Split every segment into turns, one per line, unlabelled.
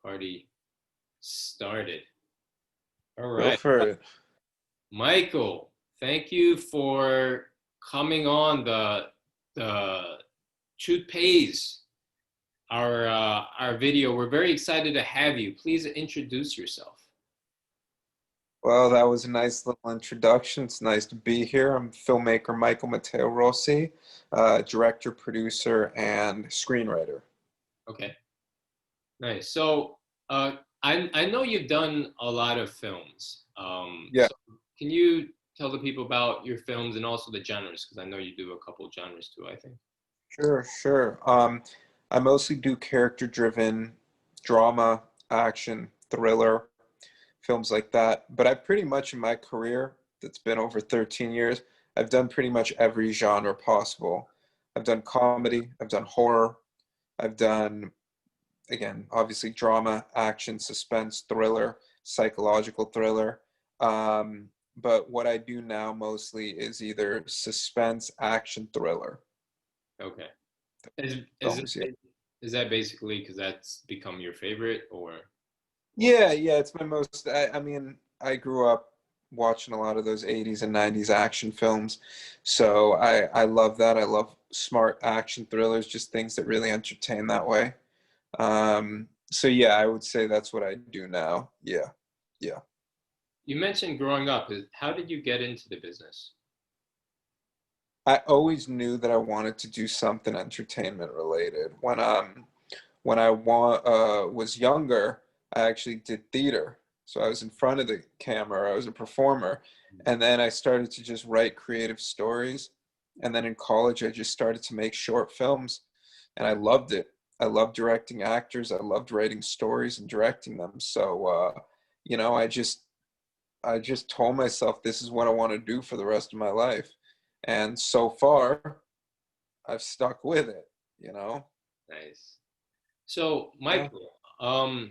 Party started. All
Go
right.
for it.
Michael, thank you for coming on the Truth Pays, our video. We're very excited to have you. Please introduce yourself.
Well, that was a nice little introduction. It's nice to be here. I'm filmmaker Michael Matteo Rossi, director, producer, and screenwriter.
Okay, nice. So I know you've done a lot of films.
Yeah,
So can you tell the people about your films and also the genres? Because I know you do a couple genres too, I think.
sure. I mostly do character-driven drama, action, thriller, films like that. But I pretty much in my career, that's been over 13 years, I've done pretty much every genre possible. I've done comedy, I've done horror, I've done again, obviously drama, action, suspense, thriller, psychological thriller. But what I do now mostly is either suspense, action, thriller
Okay. Is
films. Yeah,
is that basically because that's become your favorite or what?
yeah. It's my most. I mean, I grew up watching a lot of those 80s and 90s action films, so I love that. I love smart action thrillers, just things that really entertain that way. So yeah, I would say that's what I do now. Yeah.
You mentioned growing up. How did you get into the business?
I always knew that I wanted to do something entertainment related. When I was younger, I actually did theater. So I was in front of the camera, I was a performer, and then I started to just write creative stories. And then in college, I just started to make short films, and I loved it. I loved directing actors. I loved writing stories and directing them. So, you know, I just told myself this is what I want to do for the rest of my life. And so far, I've stuck with it, you know?
Nice. So,
Yeah.
Michael,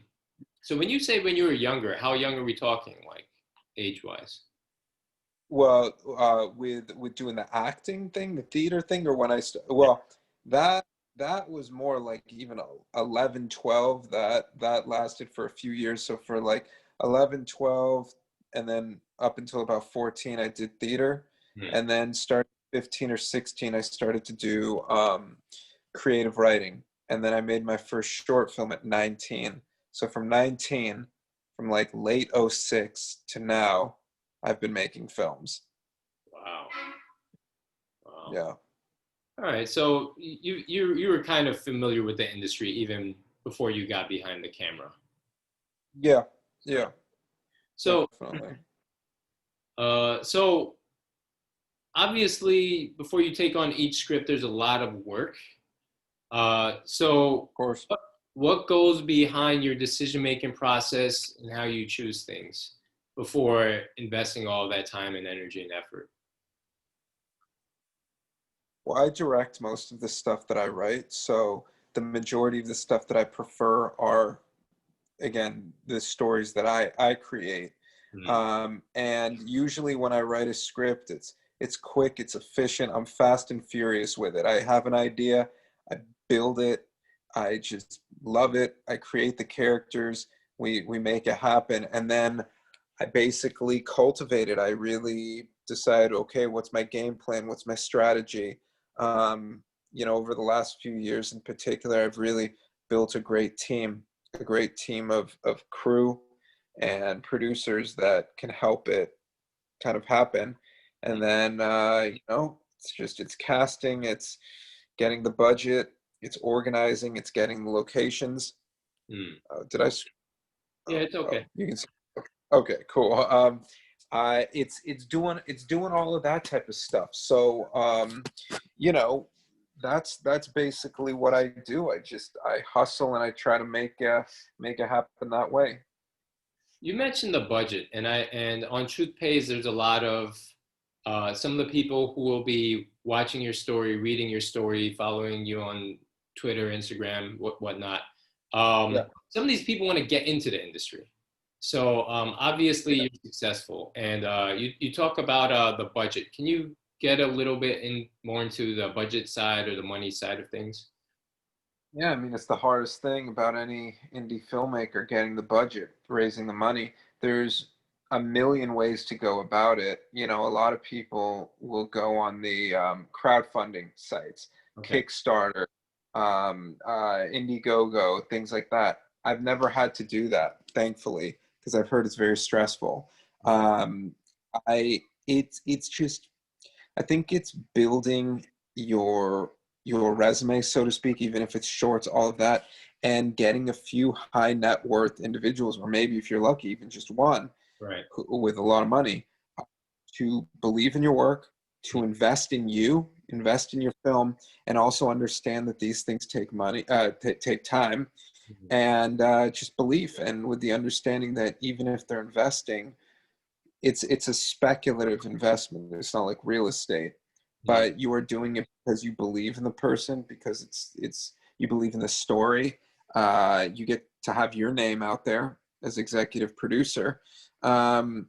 so when you say when you were younger, how young are we talking, like age-wise?
Well, with doing the acting thing, the theater thing, or when
Yeah.
that that was more like even 11, 12. That lasted for a few years. So for like 11, 12, and then up until about 14, I did theater,
Hmm.
and then starting 15 or 16, I started to do creative writing, and then I made my first short film at 19. So from 19, from like late '06 to now, I've been making films.
Wow. Wow.
Yeah.
All right. So you were kind of familiar with the industry even before you got behind the camera.
Yeah.
All right.
Yeah.
So
Definitely.
so obviously before you take on each script, there's a lot of work. So
Of course.
what goes behind your decision making process and how you choose things before investing all that time and energy and effort?
Well, I direct most of the stuff that I write, so the majority of the stuff that I prefer are, again, the stories that I create.
Hmm.
And usually when I write a script, it's quick, it's efficient. I'm fast and furious with it. I have an idea, I build it, I just love it. I create the characters, we make it happen, and then I basically cultivate it. I really decide, okay, what's my game plan? What's my strategy? You know, over the last few years in particular, I've really built a great team of crew and producers that can help it kind of happen. And then, you know, it's casting, it's getting the budget, it's organizing, it's getting the locations.
Hmm.
Did I?
Yeah, it's okay.
You can see. Okay, cool. It's doing all of that type of stuff. So, you know, that's basically what I do. I hustle and I try to make it happen that way.
You mentioned the budget, and on Truth Pays, there's a lot of some of the people who will be watching your story, reading your story, following you on Twitter, Instagram, whatnot.
Yeah,
Some of these people want to get into the industry. So obviously
yeah.
you're successful, and you talk about the budget. Can you get a little bit in more into the budget side or the money side of things?
Yeah, I mean, it's the hardest thing about any indie filmmaker getting the budget, raising the money. There's a million ways to go about it. You know, a lot of people will go on the crowdfunding sites,
Okay.
Kickstarter, Indiegogo, things like that. I've never had to do that, thankfully, because I've heard it's very stressful.
Okay.
Um, it's just I think it's building your your resume, so to speak, even if it's shorts, all of that, and getting a few high net worth individuals, or maybe if you're lucky, even just one
Right.
with a lot of money, to believe in your work, to invest in you, invest in your film, and also understand that these things take money, take time,
Mhm.
and just belief, and with the understanding that even if they're investing, it's a speculative investment. It's not like real estate,
Mhm.
but you are doing it because you believe in the person, because it's you believe in the story. You get to have your name out there as executive producer.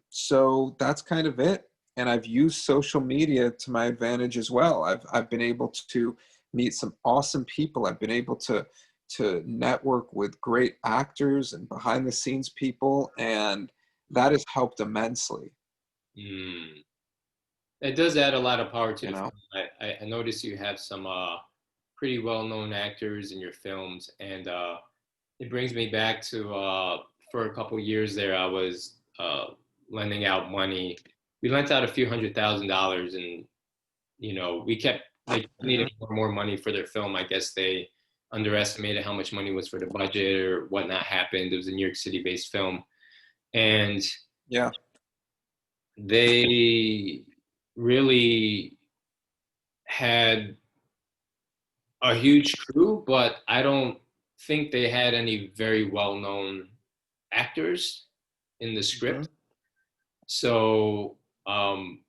So that's kind of it. And I've used social media to my advantage as well. I've been able to meet some awesome people. I've been able to network with great actors and behind the scenes people, and that has helped immensely,
Mm. It does add a lot of power to
you
the
know.
film. I notice you have some pretty well-known actors in your films, and it brings me back to for a couple years there, I was lending out money. We lent out a few $100,000, and we kept they
Hmm.
needed more money for their film. I guess they underestimated how much money was for the budget or whatnot happened. It was a New York City-based film, and
Yeah.
they really had a huge crew, but I don't think they had any very well-known actors in the
Hmm.
script. So, um,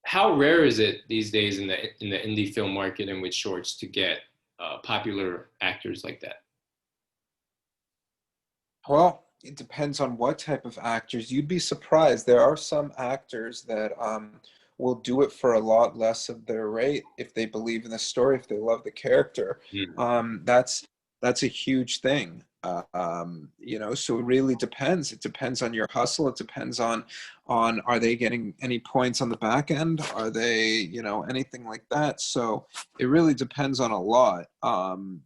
how rare is it these days in the indie film market and with shorts to get popular actors like that?
Well, it depends on what type of actors. You'd be surprised. There are some actors that will do it for a lot less of their rate if they believe in the story, if they love the character.
Mm.
That's a huge thing. You know, so it really depends. It depends on your hustle. It depends on are they getting any points on the back end? Are they, you know, anything like that? So it really depends on a lot.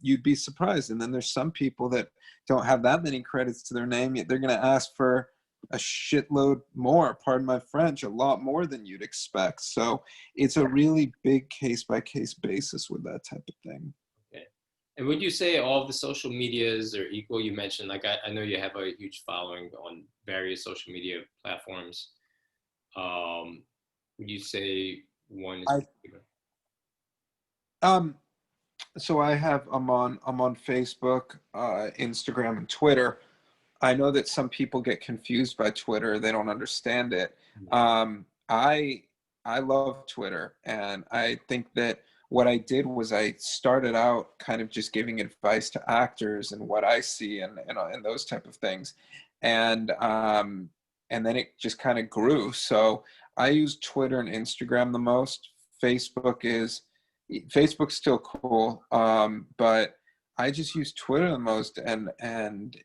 You'd be surprised. And then there's some people that don't have that many credits to their name, yet they're going to ask for a shitload more, pardon my French, a lot more than you'd expect. So it's a really big case by case basis with that type of thing.
Okay. And would you say all of the social medias are equal? You mentioned, like, I know you have a huge following on various social media platforms. Um, would you say one is
I
bigger?
um so I'm on Facebook, Instagram, and Twitter. I know that some people get confused by Twitter. They don't understand it. I love Twitter, and I think that what I did was I started out kind of just giving advice to actors and what I see, and those type of things, and then it just kind of grew. So I use Twitter and Instagram the most. Facebook is Facebook's still cool, but I just use Twitter the most, and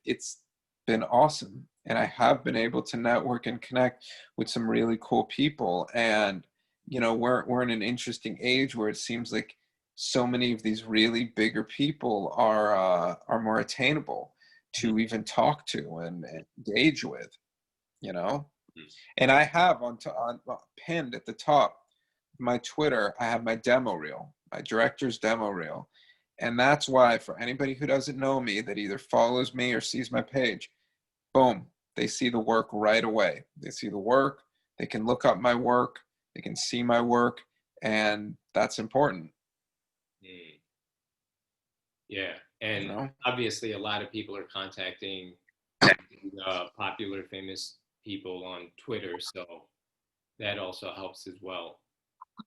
it's been awesome. And I have been able to network and connect with some really cool people. And you know, we're in an interesting age where it seems like so many of these really bigger people are more attainable
Mhm.
to even talk to and engage with. You know,
Mhm.
and I have on pinned at the top of my Twitter, I have my demo reel, my director's demo reel. And that's why, for anybody who doesn't know me, that either follows me or sees my page, boom, they see the work right away. They see the work, they can look up my work, they can see my work, and that's important,
Mm. Yeah,
you
and
know?
obviously a lot of people are contacting popular, famous people on Twitter, so that also helps as well.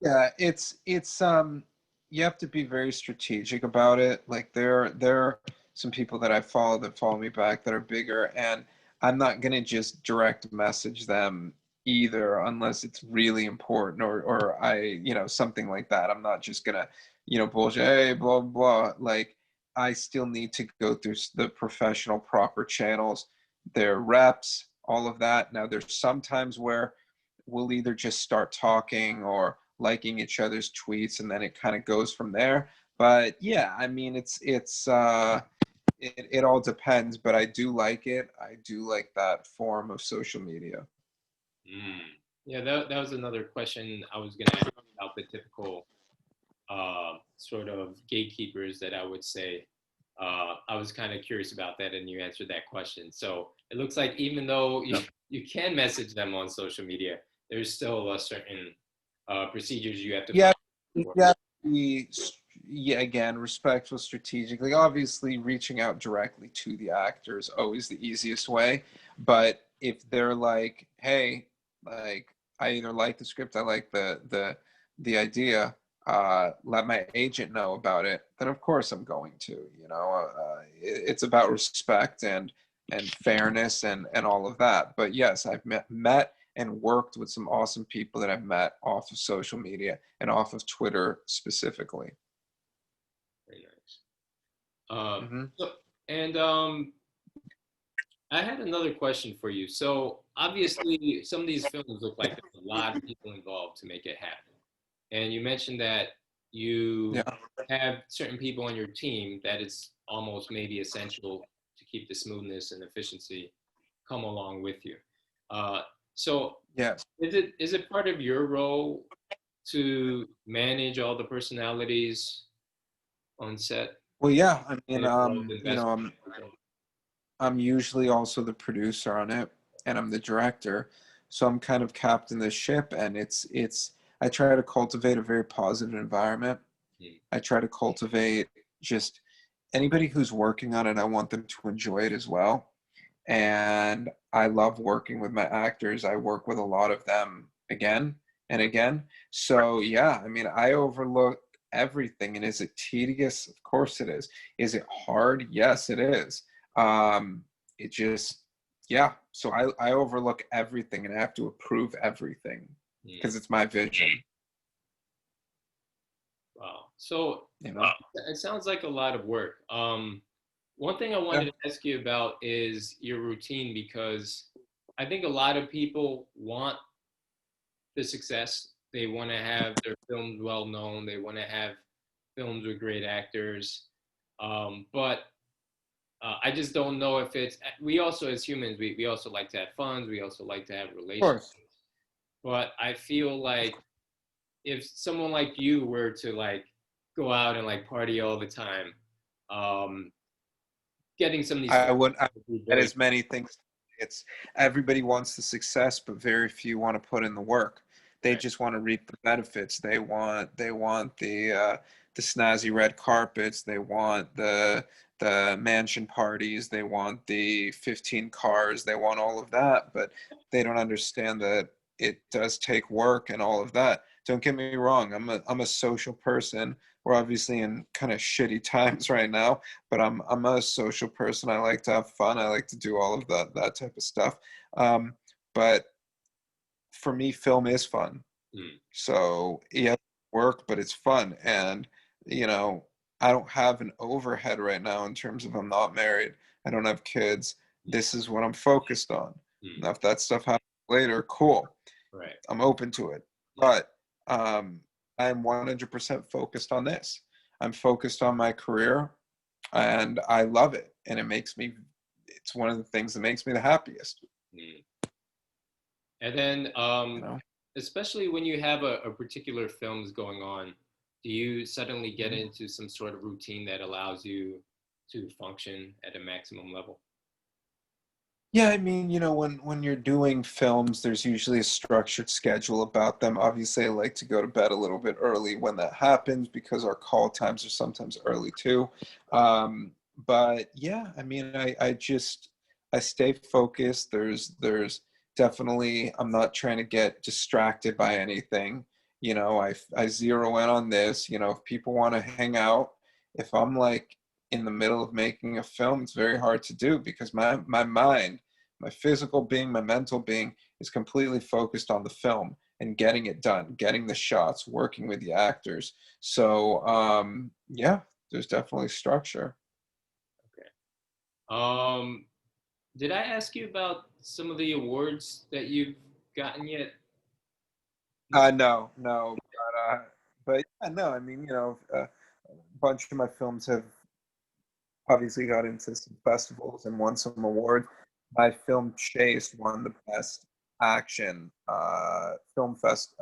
Yeah, it's you have to be very strategic about it. Like there are some people that I follow that follow me back that are bigger, and I'm not gonna just direct message them either unless it's really important, or I, you know, something like that. I'm not just gonna, you know, bullshit, hey, blah blah. Like I still need to go through the professional proper channels, their reps, all of that. Now, there's sometimes where we'll either just start talking or liking each other's tweets, and then it kind of goes from there. But yeah, I mean, it all depends, but I do like it. I do like that form of social media.
Mm. Yeah, that was another question I was going to ask about the typical sort of gatekeepers that I would say. I was kind of curious about that, and you answered that question. So it looks like even though
Yeah.
you can message them on social media, there's still a certain procedures you have to
Yeah,
follow.
yeah, yeah, again, respectful strategically. Obviously, reaching out directly to the actor is always the easiest way. But if they're like, hey, like I either like the script, I like the idea, let my agent know about it, then of course I'm going to, it's about respect and fairness and all of that. But yes, I've met and worked with some awesome people that I've met off of social media and off of Twitter specifically.
Very nice. Uh,
Hmm.
so, and I had another question for you. So obviously, some of these films look like there's a lot of people involved to make it happen. And you mentioned that you
Yeah.
have certain people on your team that it's almost maybe essential to keep the smoothness and efficiency come along with you. Uh, so
Yes.
is it part of your role to manage all the personalities on set?
Well, yeah. I mean,
Manage all of the investment?
I'm usually also the producer on it, and I'm the director. So I'm kind of captain the ship, and I try to cultivate a very positive environment.
Hmm.
I try to cultivate just anybody who's working on it. I want them to enjoy it as well. And I love working with my actors. I work with a lot of them again and again. So yeah, I mean, I overlook everything. And is it tedious? Of course it is. Is it hard? Yes, it is. It just, yeah. So I overlook everything and I have to approve everything
Hmm.
because it's my vision,
Wow. So
you know?
it sounds like a lot of work. One thing I wanted
Yeah.
to ask you about is your routine because I think a lot of people want the success. They want to have their films well known. They want to have films with great actors. But I just don't know if it's. We also, as humans, we also like to have fun. We also like to have
Of
relationships.
course.
But I feel like if someone like you were to like go out and like party all the time, um, getting some of these
I
films
would I
would be
add
very.
as many things. It's everybody wants the success, but very few want to put in the work. They
Right.
just want to reap the benefits. They want the snazzy red carpets. They want the mansion parties. They want the 15 cars. They want all of that, but they don't understand that it does take work and all of that. Don't get me wrong. I'm a social person. We're obviously in kind of shitty times right now, but I'm a social person. I like to have fun. I like to do all of that type of stuff. Um, but for me, film is fun.
Mm,
So yeah, work, but it's fun. And you know, I don't have an overhead right now in terms of I'm not married. I don't have kids.
mm,
This is what I'm focused on.
mm.
Now, if that stuff happens later, cool.
Right.
I'm open to it.
Yeah.
But um, I'm 100% focused on this. I'm focused on my career and I love it. And it's one of the things that makes me the happiest,
Mm. And then,
you know?
especially when you have a particular films going on, do you suddenly get
Mhm.
into some sort of routine that allows you to function at a maximum level?
Yeah, I mean, when you're doing films, there's usually a structured schedule about them. Obviously, I like to go to bed a little bit early when that happens because our call times are sometimes early too. But yeah, I mean, I stay focused. There's definitely I'm not trying to get distracted by anything. I zero in on this. If people want to hang out, if I'm like in the middle of making a film, it's very hard to do because my mind, my physical being, my mental being is completely focused on the film and getting it done, getting the shots, working with the actors. So yeah, there's definitely structure.
Um, did I ask you about some of the awards that you've gotten yet?
No, but yeah, no, I mean, a bunch of my films have obviously got into some festivals and won some awards. My film Chase won the best action film fest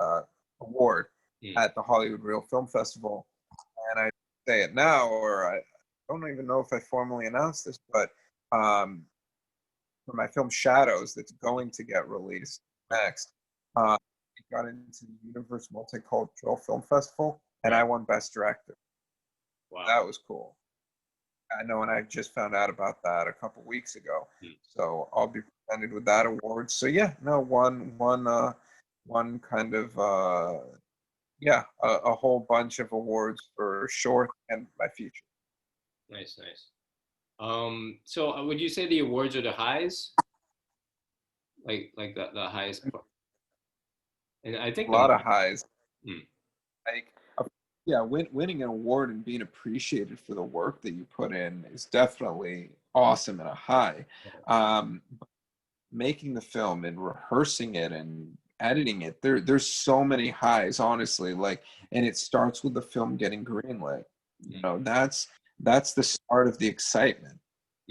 award
Hmm.
at the Hollywood Real Film Festival, and I say it now, or I don't even know if I formally announced this, but um, for my film Shadows, that's going to get released next, it got into the Universe Multicultural Film Festival, and
Right.
I won Best Director.
Wow.
That was cool. I know, and I just found out about that a couple weeks ago.
Hmm.
So I'll be presented with that award. So yeah, no, one kind of yeah, a whole bunch of awards for short and my feature.
Nice, nice. So would you say the awards are the highs? Like the highest part? And I think
A
the
lot of highs.
hmm,
Like, yeah, winning an award and being appreciated for the work that you put in is definitely awesome and a high. Um, Making the film and rehearsing it and editing it, there's so many highs, honestly. Like, and it starts with the film getting greenlit.
hmm,
That's the start of the excitement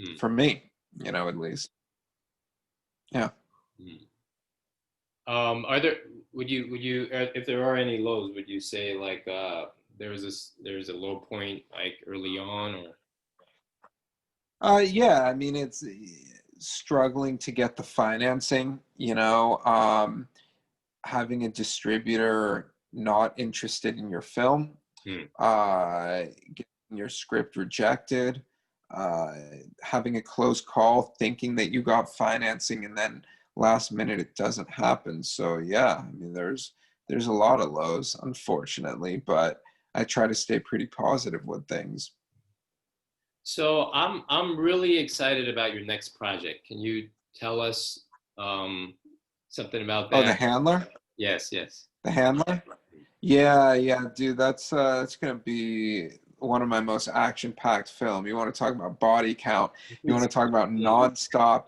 hmm,
for me, at least. Yeah.
hmm. Are there would you if there are any lows, would you say like there's a low point like early on or
Yeah, I mean, it's struggling to get the financing, having a distributor not interested in your film,
hmm.
getting your script rejected, uh, having a close call, thinking that you got financing, and then last minute it doesn't happen. So yeah, I mean, there's a lot of lows, unfortunately, but I try to stay pretty positive with things.
So I'm really excited about your next project. Can you tell us um, something about
Oh, the
that?
handler,
Yes, yes.
the handler. Yeah, dude, that's gonna be one of my most action-packed film. You want to talk about body count? You want to talk about nonstop.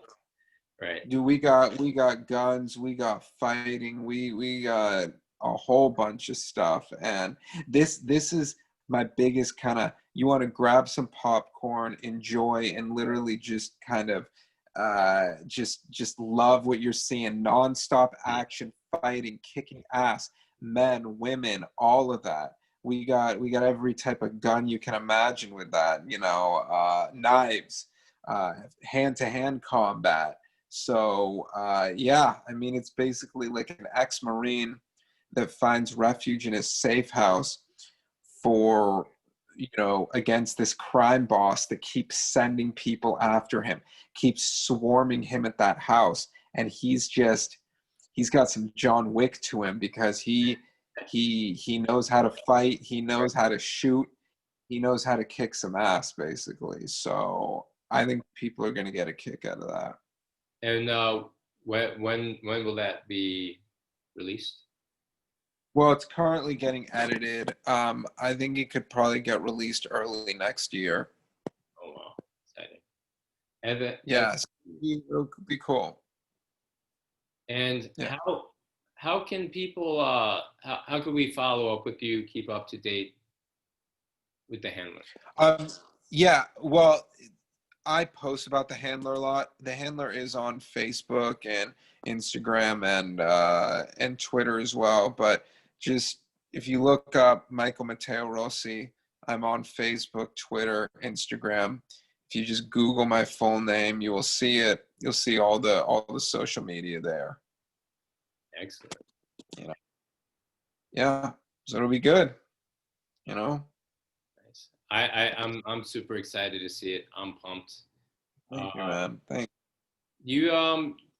Right.
Dude, we got guns, we got fighting, we got a whole bunch of stuff, and this is my biggest kind of. You want to grab some popcorn, enjoy, and literally just kind of just love what you're seeing. Nonstop action, fighting, kicking ass, men, women, all of that. We got every type of gun you can imagine with that. Knives, hand-to-hand combat. So yeah, I mean, it's basically like an ex-Marine that finds refuge in his safe house for, against this crime boss that keeps sending people after him, keeps swarming him at that house, and he's got some John Wick to him because he knows how to fight, he knows how to shoot, he knows how to kick some ass, basically. So I think people are going to get a kick out of that.
And when will that be released?
Well, it's currently getting edited. I think it could probably get released early next year.
Oh wow, exciting. And
Yes, it'll be cool.
and
Yeah.
how can people how could we follow up with you, keep up to date with the handler?
Um, yeah. Well, I post about the handler a lot. The handler is on Facebook and Instagram and Twitter as well. But just if you look up Michael Matteo Rossi, I'm on Facebook, Twitter, Instagram. If you just Google my full name, you will see it. You'll see all the social media there.
Excellent.
You know, yeah. So it'll be good. You know.
Nice. I'm super excited to see it. I'm pumped. Uh,
Thank you, man. Thank.
you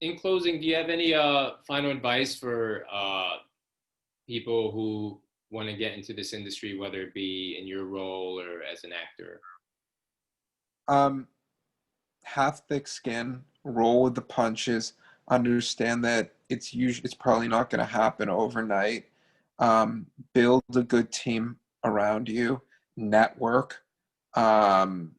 in closing, do you have any final advice for people who want to get into this industry, whether it be in your role or as an actor?
Um, have thick skin, roll with the punches, understand that it's probably not going to happen overnight. Build a good team around you, network, um,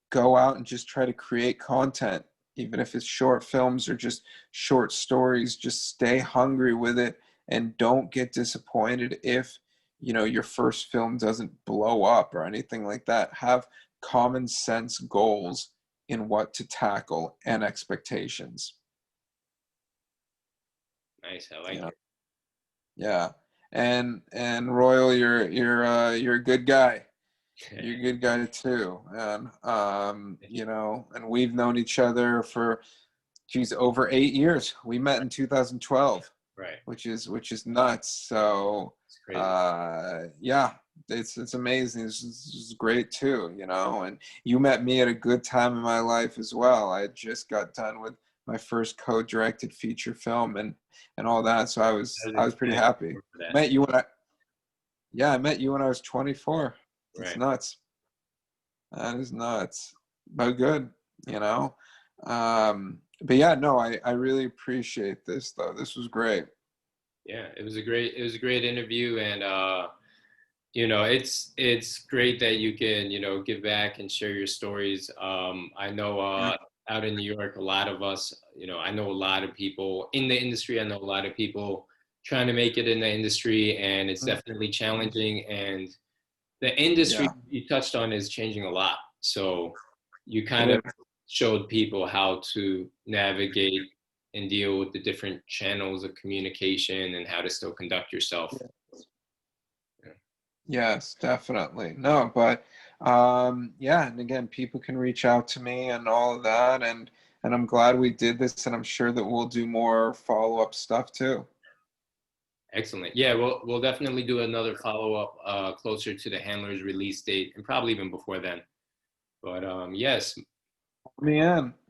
go out and just try to create content, even if it's short films or just short stories. Just stay hungry with it and don't get disappointed if, you know, your first film doesn't blow up or anything like that. Have common sense goals in what to tackle and expectations.
Nice. I
You
like
know,
it.
yeah. And Royal, you're a good guy. You're a good guy too, and you know, and we've known each other for, geez, over 8 years. We met in 2012,
Right.
which is nuts. So
It's crazy.
yeah, it's amazing. This is great too, you know. And you met me at a good time in my life as well. I had just got done with my first co-directed feature film and all that, so
I was
I was pretty
excited
happy.
for that.
Met you when I Yeah, I met you when I was 24. It's
Right.
nuts. That is nuts, but good, you know. But yeah, no, I really appreciate this though. This was great.
Yeah, it was a great interview, and you know, it's great that you can, you know, give back and share your stories. I know out in New York, a lot of us, you know, I know a lot of people in the industry. I know a lot of people trying to make it in the industry, and it's definitely challenging. And the industry
Yeah,
you touched on is changing a lot. So you kind
it
of showed people how to navigate and deal with the different channels of communication and how to still conduct yourself.
is.
Yeah.
Yes, definitely. No, but yeah, and again, people can reach out to me and all of that, and I'm glad we did this, and I'm sure that we'll do more follow-up stuff too.
Excellent. Yeah, we'll definitely do another follow up closer to the handler's release date, and probably even before then. But yes,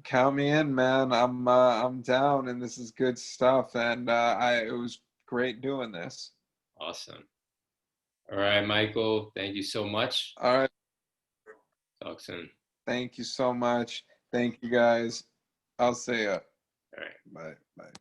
Count me in, man. I'm down, and this is good stuff, and it was great doing this.
awesome. All right, Michael. Thank you so much.
All right,
Talk soon.
thank you so much. Thank you guys. I'll see ya.
All right.
Bye. Bye.